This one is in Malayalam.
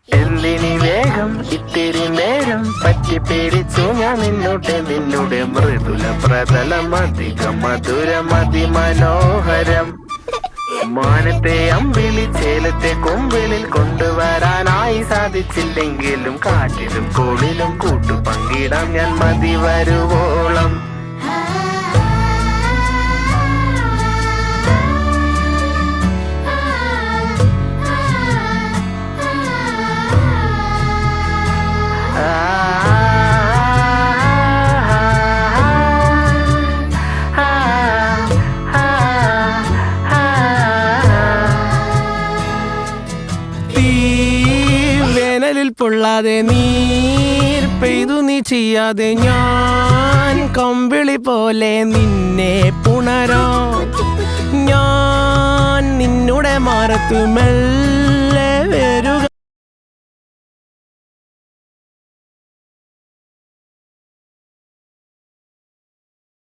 എന്തിനി വേഗം ഇത്തിരി നേരം പറ്റി പിടിച്ചു ഞാൻ നിന്നുടെ മൃദുല പ്രതലം അധികം മധുരം അതിമനോഹരം. മാനത്തെ അമ്പിളി ചേലത്തെ കൊമ്പിളിൽ കൊണ്ടുവരാനായി സാധിച്ചില്ലെങ്കിലും കാറ്റിലും കോളിലും കൂട്ടു പങ്കിടാം ഞാൻ മതി വരുവോളം. വേനലിൽ പൊള്ളാതെ നീർ പെയ്തു നീ ചെയ്യാതെ ഞാൻ കമ്പിളി പോലെ നിന്നെ പുണരോ. ഞാൻ നിന്നുടെ മാറത്തു മെല്ലെ വരുക